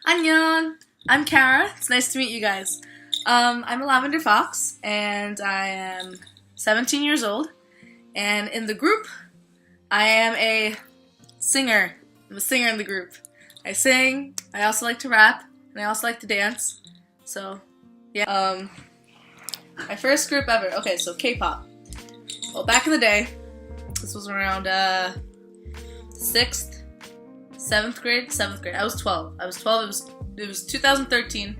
Annyeong! I'm Kara. It's nice to meet you guys. I'm a Lavender Fox, and I am 17 years old. And in the group, I am a singer. I'm a singer in the group. I sing, I also like to rap, and I also like to dance. So, yeah. My first group ever. Okay, so Kpop. Well, back in the day, this was around 6th, 7th grade. I was 12. It was 2013,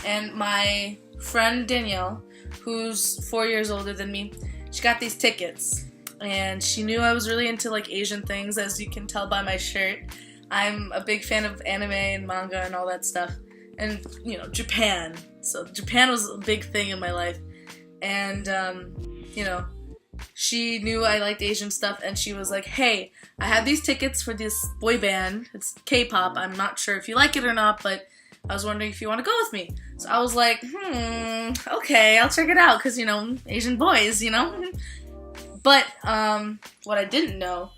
and my friend Danielle, who's 4 years older than me, she got these tickets, and she knew I was really into like Asian things, as you can tell by my shirt. I'm a big fan of anime and manga and all that stuff, and Japan. So Japan was a big thing in my life, and she knew I liked Asian stuff, and she was like, hey, I have these tickets for this boy band. It's K-pop. I'm not sure if you like it or not, but I was wondering if you want to go with me. So I was like, okay, I'll check it out, because, Asian boys, But what I didn't know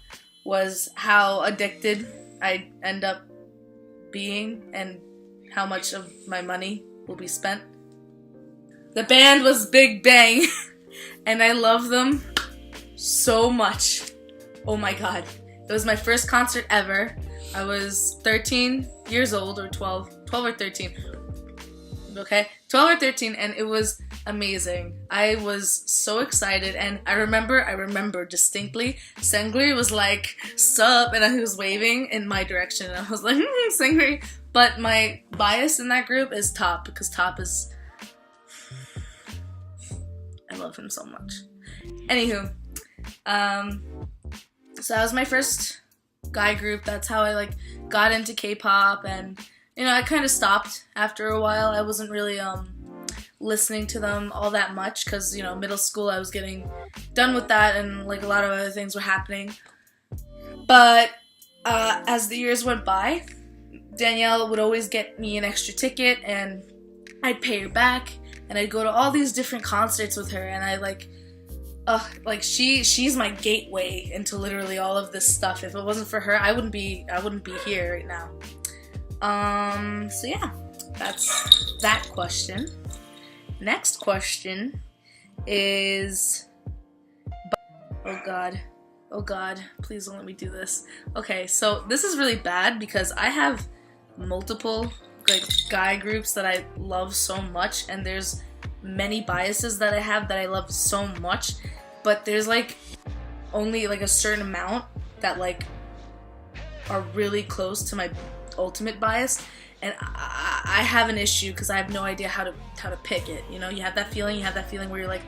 was how addicted I'd end up being and how much of my money will be spent. The band was Big Bang, and I love them so much. Oh my god. It was my first concert ever. I was 13 years old, or 12 or 13. Okay? 12 or 13, and it was amazing. I was so excited, and I remember distinctly, Sengri was like, sup, and he was waving in my direction, and I was like, Sengri. But my bias in that group is Top, because Top is... I love him so much. Anywho, so that was my first guy group. That's how I got into K-pop, and I kind of stopped after a while. I wasn't really listening to them all that much, because middle school I was getting done with that, and a lot of other things were happening. But as the years went by, Danielle would always get me an extra ticket, and I'd pay her back, and I'd go to all these different concerts with her, and she's my gateway into literally all of this stuff. If it wasn't for her, I wouldn't be here right now. So yeah, that's that question. Next question is, oh god, please don't let me do this. Okay, so this is really bad because I have multiple guy groups that I love so much, and there's many biases that I have that I love so much, but there's only a certain amount that are really close to my ultimate bias, and I have an issue because I have no idea how to pick it. You have that feeling where you're like,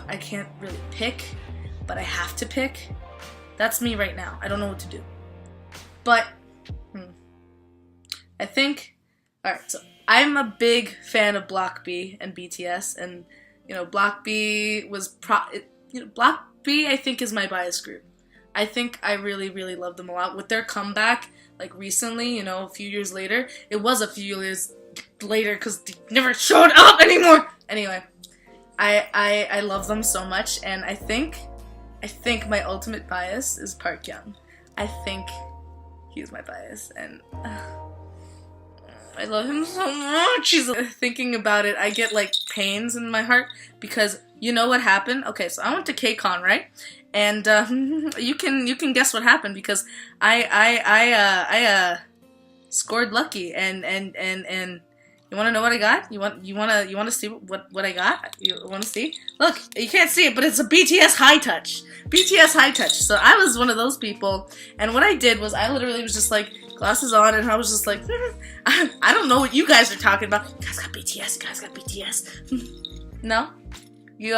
I can't really pick, but I have to pick. That's me right now. I don't know what to do. But I think, alright, so I'm a big fan of Block B and BTS, and Block B was Block B I think is my bias group. I think I really, really love them a lot. With their comeback, recently, a few years later, it was a few years later because they never showed up anymore. Anyway, I love them so much, and I think my ultimate bias is Park Young. I think he's my bias, and I love him so much. Thinking about it, I get pains in my heart because you know what happened? Okay, so I went to KCON, right? And you can guess what happened, because I scored lucky, and you want to know what I got? You want to see what I got? You want to see? Look, you can't see it, but it's a BTS high touch. BTS high touch. So I was one of those people, and what I did was I literally was just glasses on, and I was just I don't know what you guys are talking about. You guys got BTS. No? You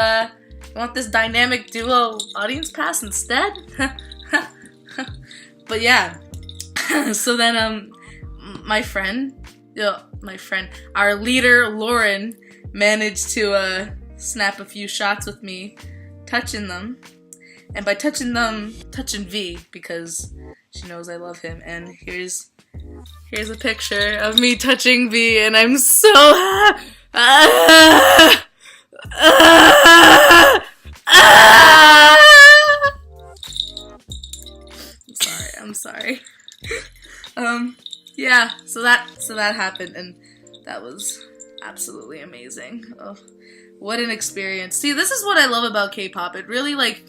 want this dynamic duo audience pass instead? But yeah. So then my friend, our leader Lauren, managed to snap a few shots with me touching them. And by touching them, touching V, because she knows I love him. And here's a picture of me touching V, and I'm so I'm sorry. yeah, so that happened, and that was absolutely amazing. Oh, what an experience. See, this is what I love about K-pop. It really, like,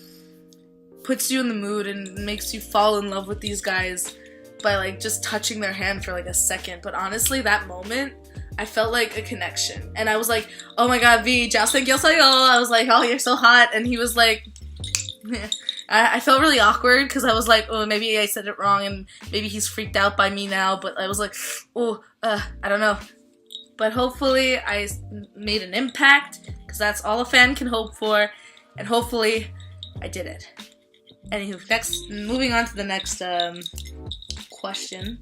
puts you in the mood and makes you fall in love with these guys by, like, just touching their hand for, like, a second. But honestly, that moment, I felt like a connection. And I was like, oh my god, V, 잘생겼어요. I was like, oh, you're so hot. And he was like, I felt really awkward because I was like, oh, maybe I said it wrong and maybe he's freaked out by me now. But I was like, oh, I don't know. But hopefully I made an impact because that's all a fan can hope for. And hopefully I did it. Anywho, moving on to the next question.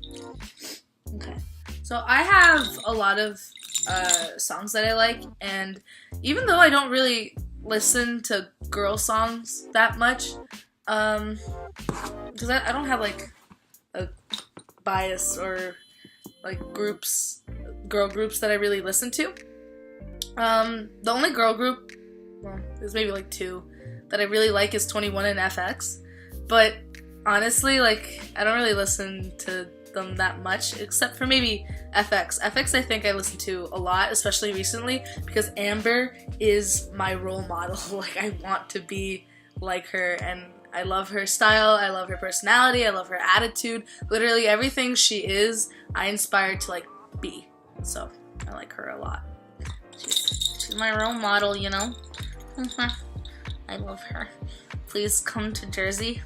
Okay. So I have a lot of songs that I like, and even though I don't really listen to girl songs that much, because I don't have like a bias or like girl groups that I really listen to. The only girl group, well, there's maybe like two that I really like is 21 and FX, but honestly, like, I don't really listen to them that much, except for maybe FX. FX I think I listen to a lot, especially recently, because Amber is my role model. Like, I want to be like her, and I love her style, I love her personality, I love her attitude. Literally everything she is, I inspire to, like, be. So, I like her a lot. She's my role model, you know? I love her. Please come to Jersey.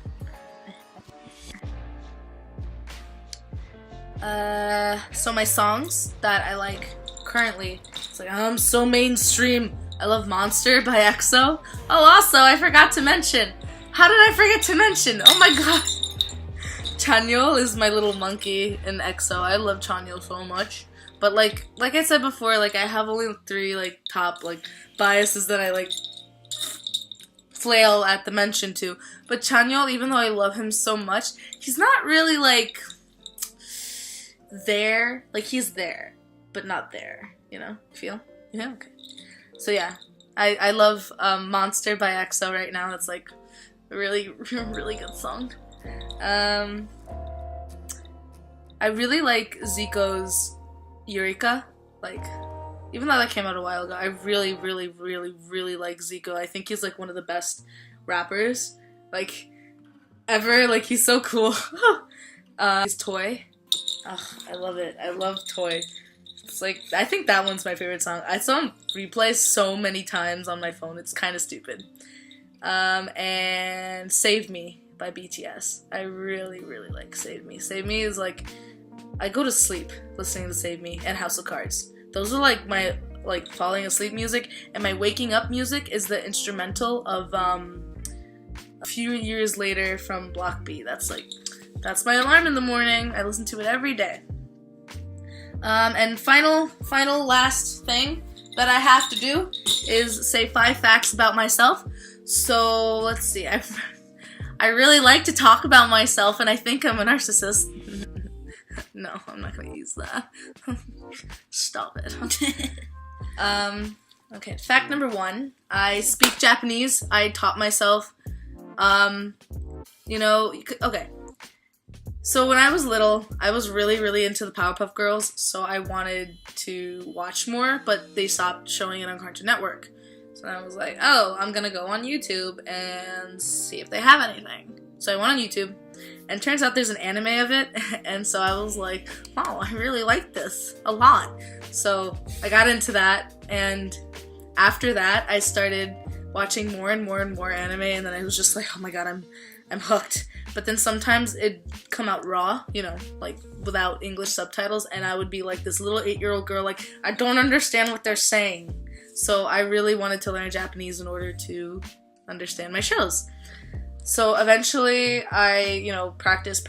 So my songs that I like currently, it's like, I'm so mainstream. I love Monster by EXO. Oh, also, I forgot to mention. How did I forget to mention? Oh my god. Chanyeol is my little monkey in EXO. I love Chanyeol so much. But like I said before, like, I have only 3 like top like biases that I like flail at the mention to. But Chanyeol, even though I love him so much, he's not really like there. Like, he's there, but not there. You know? Feel? Yeah, okay. So yeah, I love Monster by EXO right now. It's like a really, really good song. I really like Zico's Eureka. Like, even though that came out a while ago, I really, really, really, really like Zico. I think he's like one of the best rappers, like, ever. Like, he's so cool. His Toy. Ugh, I love it. I love Toy. It's like, I think that one's my favorite song. I saw him replay so many times on my phone. It's kind of stupid. And Save Me by BTS. I really, really like Save Me. Save Me is like, I go to sleep listening to Save Me and House of Cards. Those are like my like falling asleep music, and my waking up music is the instrumental of A Few Years Later from Block B. That's my alarm in the morning. I listen to it every day. And final last thing that I have to do is say 5 facts about myself. So let's see. I really like to talk about myself, and I think I'm a narcissist. No, I'm not gonna use that. Stop it. Okay, fact number 1. I speak Japanese. I taught myself. Okay. So when I was little, I was really, really into the Powerpuff Girls, so I wanted to watch more, but they stopped showing it on Cartoon Network. So I was like, oh, I'm gonna go on YouTube and see if they have anything. So I went on YouTube, and it turns out there's an anime of it, and so I was like, wow, I really like this a lot. So I got into that, and after that, I started watching more and more and more anime, and then I was just like, oh my god, I'm hooked. But then sometimes it'd come out raw, you know, like without English subtitles, and I would be like this little 8-year-old girl, like, I don't understand what they're saying. So I really wanted to learn Japanese in order to understand my shows. So eventually I, practice.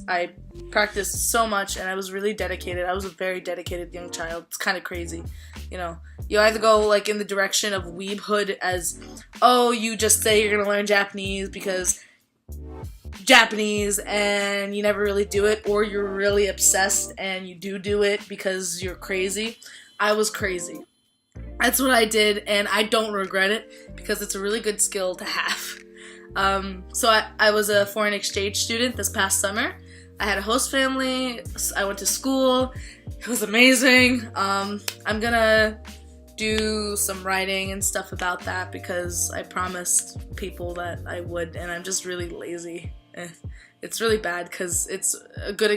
I practiced so much, and I was really dedicated. I was a very dedicated young child. It's kind of crazy, You either go like in the direction of weebhood as, oh, you just say you're gonna learn Japanese because Japanese and you never really do it, or you're really obsessed and you do it because you're crazy. I was crazy. That's what I did, and I don't regret it because it's a really good skill to have. So I was a foreign exchange student this past summer. I had a host family. I went to school. It was amazing. I'm gonna do some writing and stuff about that because I promised people that I would, and I'm just really lazy. It's really bad because it's a good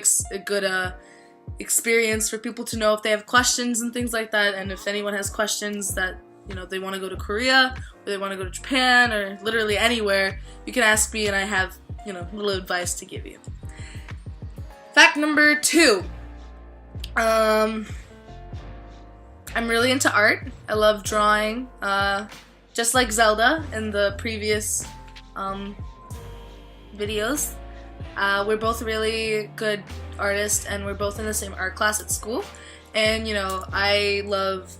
experience for people to know if they have questions and things like that, and if anyone has questions that, you know, they want to go to Korea or they want to go to Japan or literally anywhere, you can ask me and I have, you know, little advice to give you. Fact number 2. I'm really into art. I love drawing, just like Zelda in the previous videos. We're both really good artists, and we're both in the same art class at school. And, you know, I love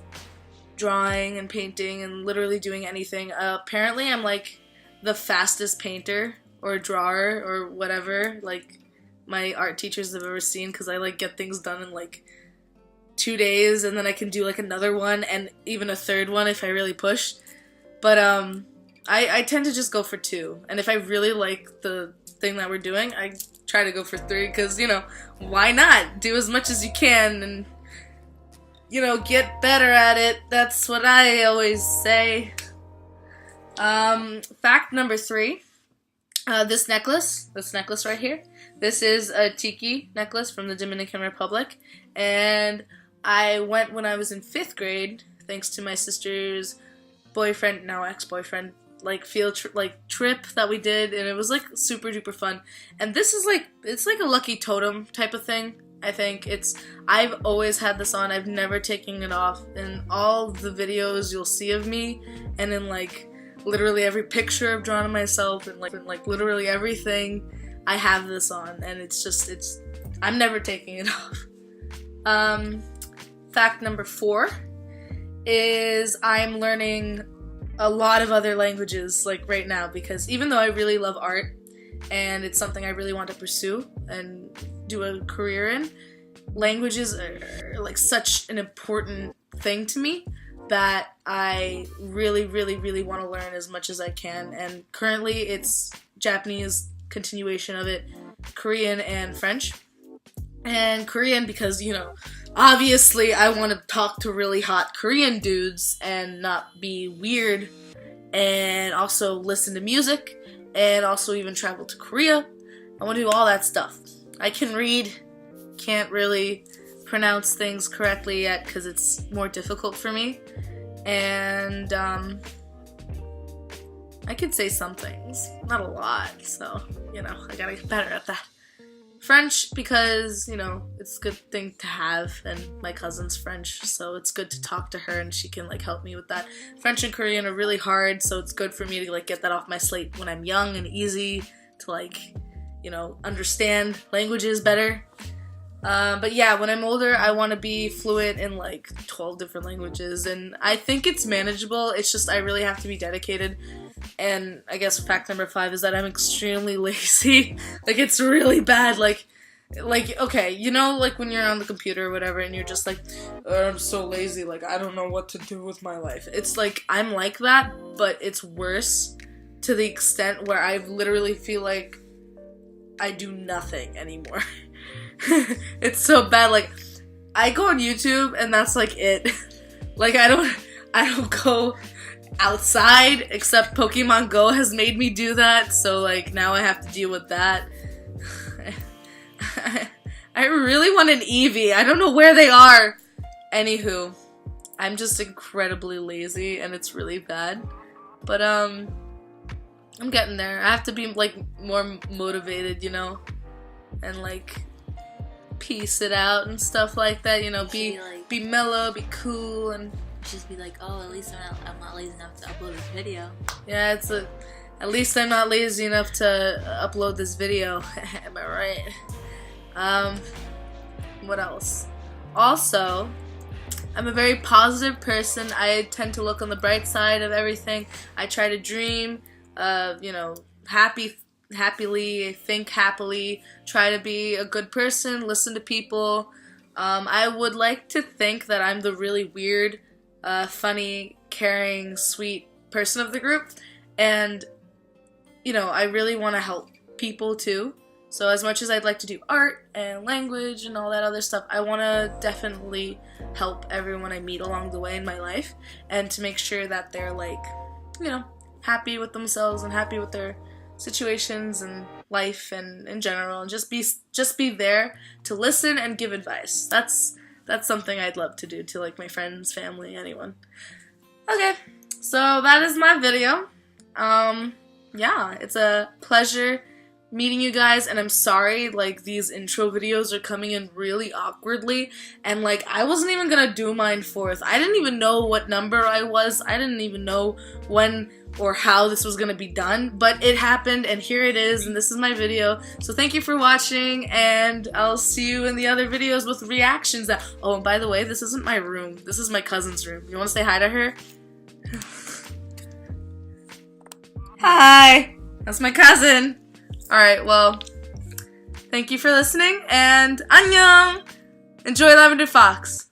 drawing and painting and literally doing anything. Apparently, I'm like the fastest painter or drawer or whatever, like my art teachers have ever seen, because I like get things done in like 2 days, and then I can do like another one and even a third one if I really push. But I tend to just go for 2, and if I really like the thing that we're doing, I try to go for 3, because, you know, why not? Do as much as you can and, you know, get better at it. That's what I always say. Fact number 3. This necklace right here, this is a Tiki necklace from the Dominican Republic, and I went when I was in 5th grade, thanks to my sister's boyfriend, now ex-boyfriend, like field trip that we did, and it was like super duper fun. And this is like, it's like a lucky totem type of thing. I think I've always had this on. I've never taken it off. In all the videos you'll see of me, and in like literally every picture I've drawn of myself, and like literally everything, I have this on, and I'm never taking it off. Fact number 4 is I'm learning a lot of other languages like right now, because even though I really love art and it's something I really want to pursue and do a career in, languages are like such an important thing to me that I really, really, really want to learn as much as I can. And currently it's Japanese, continuation of it, Korean and French. And Korean because, you know, obviously I want to talk to really hot Korean dudes and not be weird, and also listen to music, and also even travel to Korea. I want to do all that stuff. I can read, can't really pronounce things correctly yet because it's more difficult for me, and I could say some things, not a lot, so, you know, I gotta get better at that. French because, you know, it's a good thing to have, and my cousin's French, so it's good to talk to her and she can like help me with that. French and Korean are really hard, so it's good for me to like get that off my slate when I'm young and easy to like, you know, understand languages better. But yeah, when I'm older, I want to be fluent in like 12 different languages, and I think it's manageable. It's just I really have to be dedicated. And I guess fact number 5 is that I'm extremely lazy. Like, it's really bad. Like, okay, you know, like when you're on the computer or whatever, and you're just like, oh, I'm so lazy, like, I don't know what to do with my life. It's like, I'm like that, but it's worse to the extent where I literally feel like I do nothing anymore. It's so bad. Like, I go on YouTube, and that's like it. Like, I don't go outside, except Pokemon Go has made me do that, so like now I have to deal with that. I really want an Eevee. I don't know where they are. Anywho, I'm just incredibly lazy, and it's really bad. But I'm getting there. I have to be like more motivated, you know, and like piece it out and stuff like that, you know, be mellow, be cool, and just be like, oh, at least I'm not lazy enough to upload this video. Yeah, at least I'm not lazy enough to upload this video. Am I right? What else? Also, I'm a very positive person. I tend to look on the bright side of everything. I try to dream, you know, happily, think happily, try to be a good person, listen to people. I would like to think that I'm the really weird, funny, caring, sweet person of the group, and, you know, I really want to help people too, So as much as I'd like to do art and language and all that other stuff, I want to definitely help everyone I meet along the way in my life, and to make sure that they're like, you know, happy with themselves and happy with their situations and life and in general, and just be there to listen and give advice. That's something I'd love to do to like my friends, family, anyone. Okay, so that is my video. Yeah, it's a pleasure meeting you guys, and I'm sorry, like, these intro videos are coming in really awkwardly, and like, I wasn't even gonna do mine fourth. I didn't even know what number I was. I didn't even know when or how this was gonna be done, but it happened, and here it is, and this is my video. So thank you for watching, and I'll see you in the other videos with reactions. Oh, and by the way, this isn't my room. This is my cousin's room. You wanna say hi to her? Hi! That's my cousin! Alright, well, thank you for listening, and annyeong! Enjoy Lavender Fox!